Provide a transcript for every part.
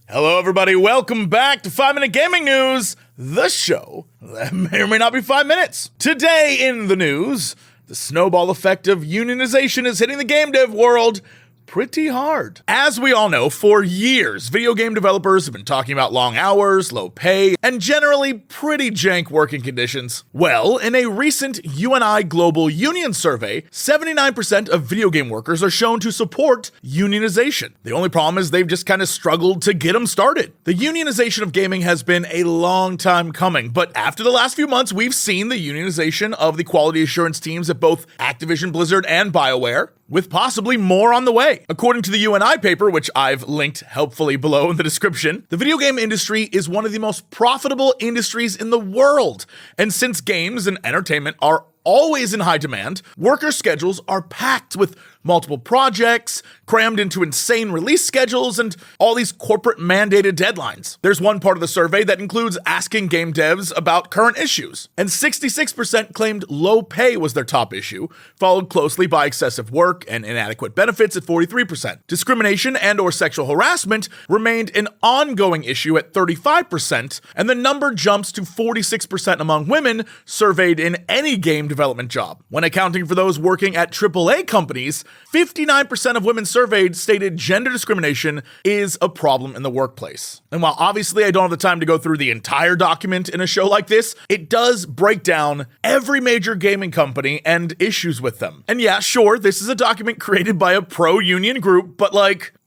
Hello, everybody. Welcome back to 5-Minute Gaming News, the show that may or may not be 5 minutes. Today in the news, the snowball effect of unionization is hitting the game dev world pretty hard. As we all know, for years, video game developers have been talking about long hours, low pay, and generally pretty jank working conditions. Well, in a recent UNI Global Union survey, 79% of video game workers are shown to support unionization. The only problem is they've just kind of struggled to get them started. The unionization of gaming has been a long time coming, but after the last few months, we've seen the unionization of the quality assurance teams at both Activision Blizzard and Bioware, with possibly more on the way. According to the UNI paper, which I've linked helpfully below in the description, the video game industry is one of the most profitable industries in the world. And since games and entertainment are always in high demand, worker schedules are packed with multiple projects, crammed into insane release schedules, and all these corporate mandated deadlines. There's one part of the survey that includes asking game devs about current issues, and 66% claimed low pay was their top issue, followed closely by excessive work and inadequate benefits at 43%. Discrimination and or sexual harassment remained an ongoing issue at 35%, and the number jumps to 46% among women surveyed in any game development job. When accounting for those working at AAA companies, 59% of women surveyed stated gender discrimination is a problem in the workplace. And while obviously I don't have the time to go through the entire document in a show like this, it does break down every major gaming company and issues with them. And yeah, sure, this is a document created by a pro-union group, but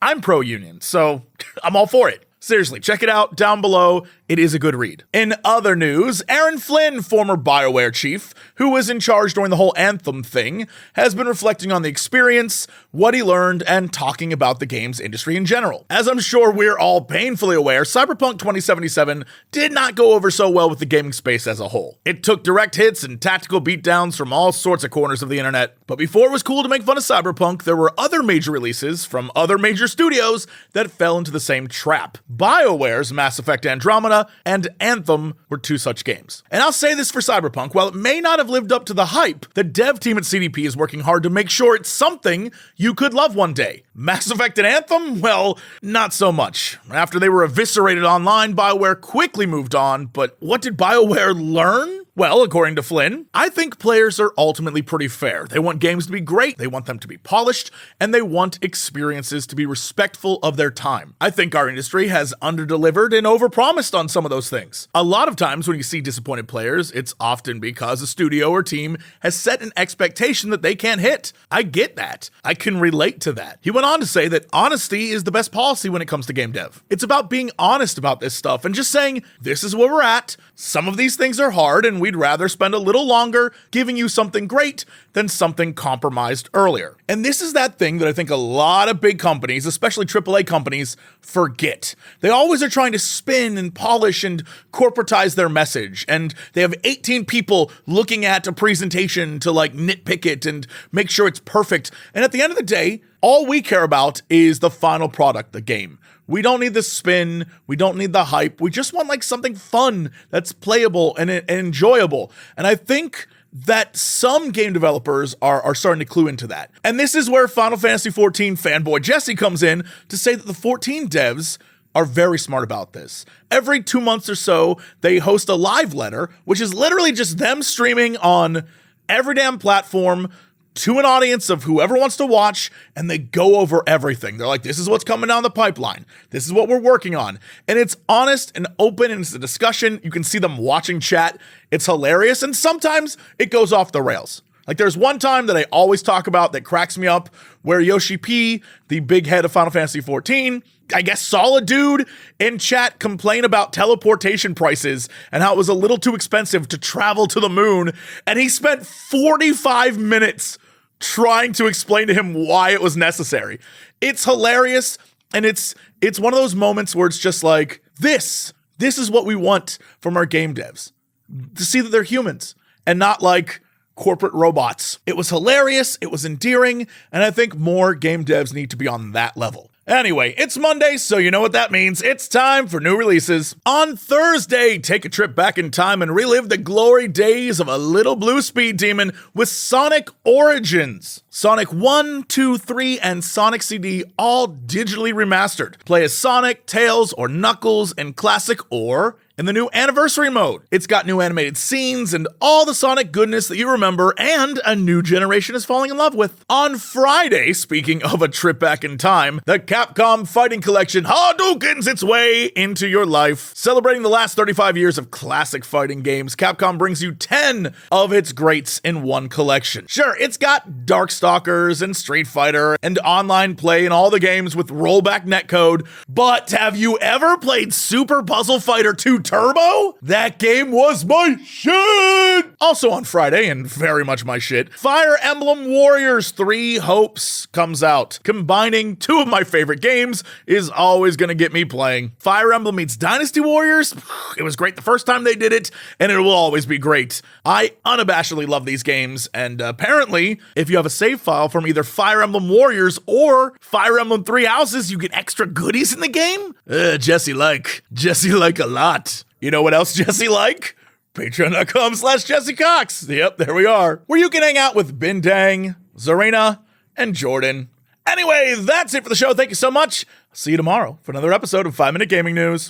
I'm pro-union, so I'm all for it. Seriously, check it out down below. It is a good read. In other news, Aaron Flynn, former Bioware chief, who was in charge during the whole Anthem thing, has been reflecting on the experience, what he learned, and talking about the games industry in general. As I'm sure we're all painfully aware, Cyberpunk 2077 did not go over so well with the gaming space as a whole. It took direct hits and tactical beatdowns from all sorts of corners of the internet. But before it was cool to make fun of Cyberpunk, there were other major releases from other major studios that fell into the same trap. BioWare's Mass Effect Andromeda and Anthem were two such games. And I'll say this for Cyberpunk, while it may not have lived up to the hype, the dev team at CDP is working hard to make sure it's something you could love one day. Mass Effect and Anthem? Well, not so much. After they were eviscerated online, BioWare quickly moved on, but what did BioWare learn? Well, according to Flynn, I think players are ultimately pretty fair. They want games to be great, they want them to be polished, and they want experiences to be respectful of their time. I think our industry has underdelivered and overpromised on some of those things. A lot of times when you see disappointed players, it's often because a studio or team has set an expectation that they can't hit. I get that. I can relate to that. He went on to say that honesty is the best policy when it comes to game dev. It's about being honest about this stuff and just saying, this is where we're at. Some of these things are hard and we'd rather spend a little longer giving you something great than something compromised earlier. And this is that thing that I think a lot of big companies, especially AAA companies, forget. They always are trying to spin and polish and corporatize their message. And they have 18 people looking at a presentation to nitpick it and make sure it's perfect. And at the end of the day, all we care about is the final product, the game. We don't need the spin. We don't need the hype. We just want something fun that's playable and enjoyable. And I think that some game developers are starting to clue into that. And this is where Final Fantasy XIV fanboy Jesse comes in to say that the 14 devs are very smart about this. Every 2 months or so, they host a live letter, which is literally just them streaming on every damn platform to an audience of whoever wants to watch, and they go over everything. They're like, this is what's coming down the pipeline. This is what we're working on. And it's honest and open, and it's a discussion. You can see them watching chat. It's hilarious, and sometimes it goes off the rails. There's one time that I always talk about that cracks me up, where Yoshi P, the big head of Final Fantasy XIV, I guess saw a dude in chat complain about teleportation prices and how it was a little too expensive to travel to the moon, and he spent 45 minutes trying to explain to him why it was necessary. It's hilarious, and it's one of those moments where it's just this is what we want from our game devs. To see that they're humans and not corporate robots. It was hilarious, it was endearing, and I think more game devs need to be on that level. Anyway, it's Monday, so you know what that means. It's time for new releases. On Thursday, take a trip back in time and relive the glory days of a little blue speed demon with Sonic Origins. Sonic 1, 2, 3, and Sonic CD all digitally remastered. Play as Sonic, Tails, or Knuckles in Classic or in the new Anniversary mode. It's got new animated scenes and all the Sonic goodness that you remember and a new generation is falling in love with. On Friday, speaking of a trip back in time, the Capcom Fighting Collection Hadoukens its way into your life. Celebrating the last 35 years of classic fighting games, Capcom brings you 10 of its greats in one collection. Sure, it's got Darkstalkers and Street Fighter and online play in all the games with rollback netcode, but have you ever played Super Puzzle Fighter 2 Turbo? That game was my shit! Also on Friday, and very much my shit, Fire Emblem Warriors 3 Hopes comes out. Combining two of my favorite games is always gonna get me playing. Fire Emblem meets Dynasty Warriors. It was great the first time they did it, and it will always be great. I unabashedly love these games, and apparently, if you have a save file from either Fire Emblem Warriors or Fire Emblem 3 Houses, you get extra goodies in the game? Jesse like a lot. You know what else Jesse like? Patreon.com/Jesse Cox. Yep, there we are. Where you can hang out with Bindang, Zarina, and Jordan. Anyway, that's it for the show. Thank you so much. See you tomorrow for another episode of 5 Minute Gaming News.